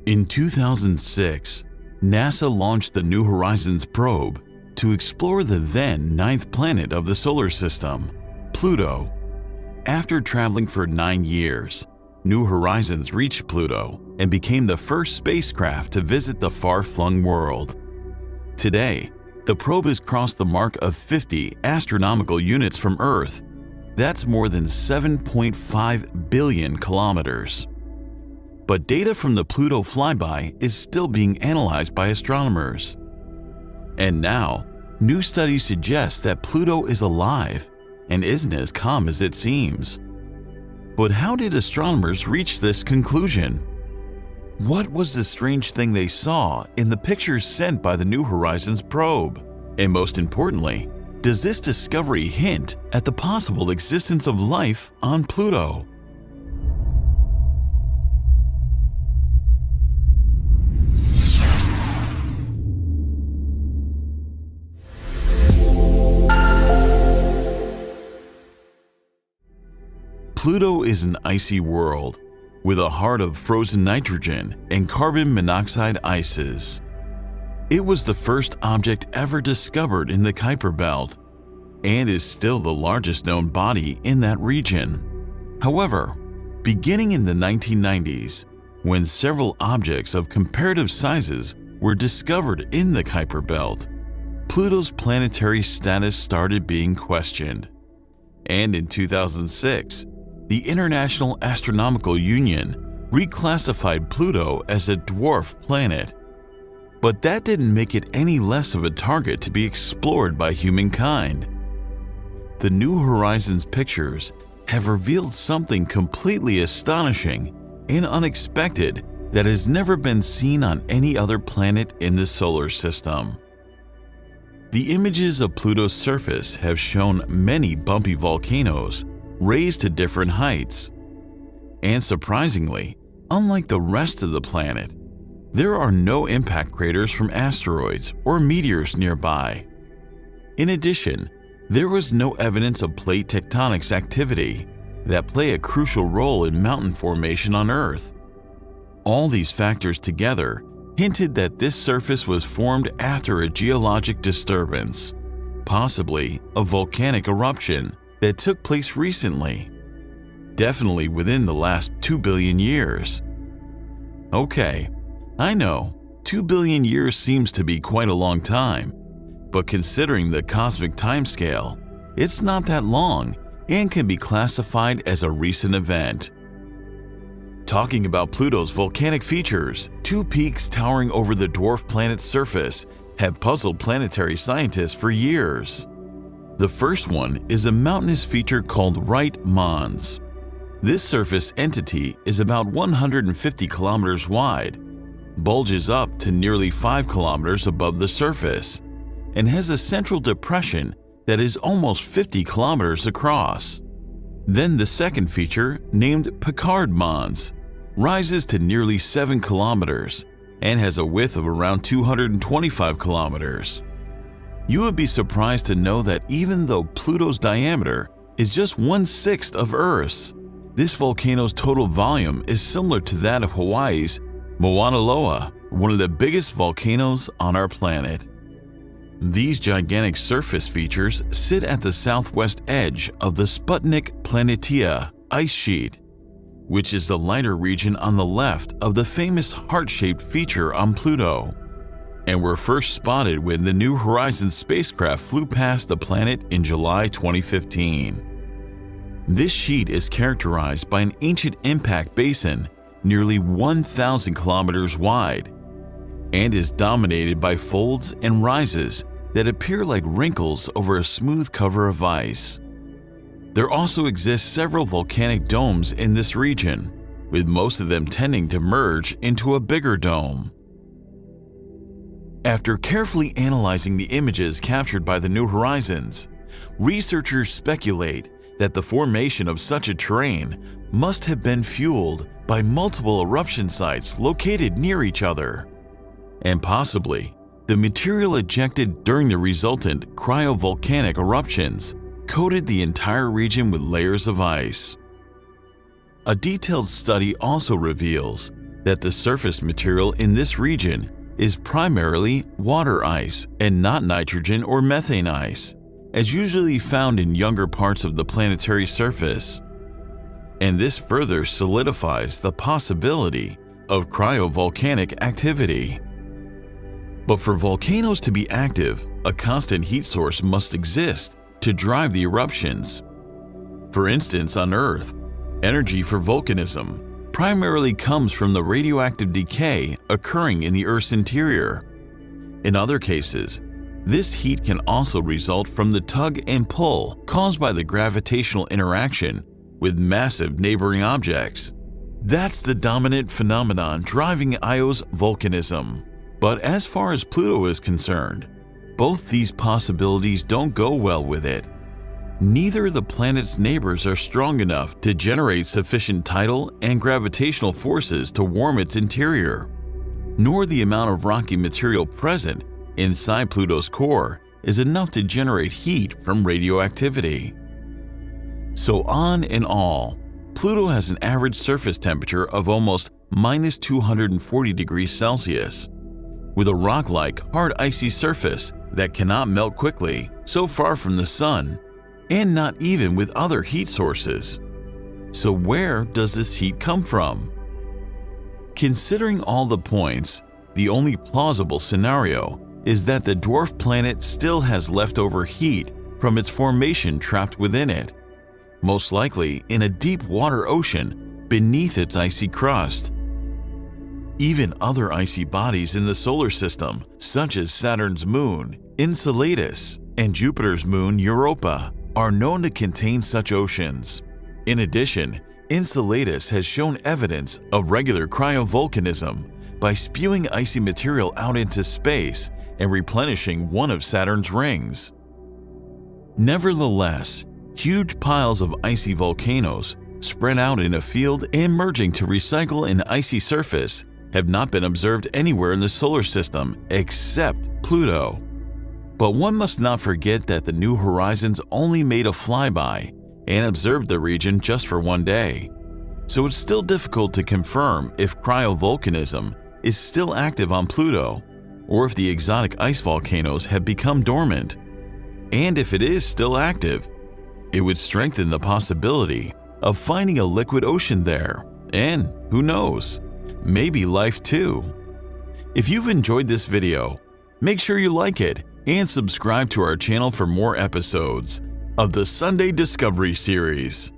In 2006, NASA launched the New Horizons probe to explore the then ninth planet of the solar system, Pluto. After traveling for 9 years, New Horizons reached Pluto and became the first spacecraft to visit the far-flung world. Today, the probe has crossed the mark of 50 astronomical units from Earth. That's more than 7.5 billion kilometers. But data from the Pluto flyby is still being analyzed by astronomers. And now, new studies suggest that Pluto is alive and isn't as calm as it seems. But how did astronomers reach this conclusion? What was the strange thing they saw in the pictures sent by the New Horizons probe? And most importantly, does this discovery hint at the possible existence of life on Pluto? Pluto is an icy world with a heart of frozen nitrogen and carbon monoxide ices. It was the first object ever discovered in the Kuiper Belt and is still the largest known body in that region. However, beginning in the 1990s, when several objects of comparative sizes were discovered in the Kuiper Belt, Pluto's planetary status started being questioned. And in 2006, the International Astronomical Union reclassified Pluto as a dwarf planet. But that didn't make it any less of a target to be explored by humankind. The New Horizons pictures have revealed something completely astonishing and unexpected that has never been seen on any other planet in the solar system. The images of Pluto's surface have shown many bumpy volcanoes raised to different heights. And surprisingly, unlike the rest of the planet, there are no impact craters from asteroids or meteors nearby. In addition, there was no evidence of plate tectonics activity that play a crucial role in mountain formation on Earth. All these factors together hinted that this surface was formed after a geologic disturbance, possibly a volcanic eruption that took place recently, definitely within the last 2 billion years. Okay, I know, 2 billion years seems to be quite a long time, but considering the cosmic timescale, it's not that long and can be classified as a recent event. Talking about Pluto's volcanic features, 2 peaks towering over the dwarf planet's surface have puzzled planetary scientists for years. The first one is a mountainous feature called Right Mons. This surface entity is about 150 kilometers wide, bulges up to nearly 5 kilometers above the surface, and has a central depression that is almost 50 kilometers across. Then the second feature, named Picard Mons, rises to nearly 7 kilometers and has a width of around 225 kilometers. You would be surprised to know that even though Pluto's diameter is just 1/6 of Earth's, this volcano's total volume is similar to that of Hawaii's Mauna Loa, one of the biggest volcanoes on our planet. These gigantic surface features sit at the southwest edge of the Sputnik Planitia ice sheet, which is the lighter region on the left of the famous heart-shaped feature on Pluto, and were first spotted when the New Horizons spacecraft flew past the planet in July 2015. This sheet is characterized by an ancient impact basin nearly 1,000 kilometers wide and is dominated by folds and rises that appear like wrinkles over a smooth cover of ice. There also exist several volcanic domes in this region, with most of them tending to merge into a bigger dome. After carefully analyzing the images captured by the New Horizons, researchers speculate that the formation of such a terrain must have been fueled by multiple eruption sites located near each other, and possibly the material ejected during the resultant cryovolcanic eruptions coated the entire region with layers of ice. A detailed study also reveals that the surface material in this region is primarily water ice and not nitrogen or methane ice, as usually found in younger parts of the planetary surface. And this further solidifies the possibility of cryovolcanic activity. But for volcanoes to be active, a constant heat source must exist to drive the eruptions. For instance, on Earth, energy for volcanism primarily comes from the radioactive decay occurring in the Earth's interior. In other cases, this heat can also result from the tug and pull caused by the gravitational interaction with massive neighboring objects. That's the dominant phenomenon driving Io's volcanism. But as far as Pluto is concerned, both these possibilities don't go well with it. Neither the planet's neighbors are strong enough to generate sufficient tidal and gravitational forces to warm its interior, nor the amount of rocky material present inside Pluto's core is enough to generate heat from radioactivity. So on in all, Pluto has an average surface temperature of almost minus 240 degrees Celsius, with a rock-like, hard icy surface that cannot melt quickly, so far from the Sun, and not even with other heat sources. So where does this heat come from? Considering all the points, the only plausible scenario is that the dwarf planet still has leftover heat from its formation trapped within it, most likely in a deep water ocean beneath its icy crust. Even other icy bodies in the solar system, such as Saturn's moon, Enceladus, and Jupiter's moon, Europa, are known to contain such oceans. In addition, Enceladus has shown evidence of regular cryovolcanism by spewing icy material out into space and replenishing one of Saturn's rings. Nevertheless, huge piles of icy volcanoes spread out in a field and merging to recycle an icy surface have not been observed anywhere in the solar system except Pluto. But one must not forget that the New Horizons only made a flyby and observed the region just for one day, so it's still difficult to confirm if cryovolcanism is still active on Pluto or if the exotic ice volcanoes have become dormant. And if it is still active, it would strengthen the possibility of finding a liquid ocean there, and who knows, maybe life too. If you've enjoyed this video, make sure you like it and subscribe to our channel for more episodes of the Sunday Discovery series.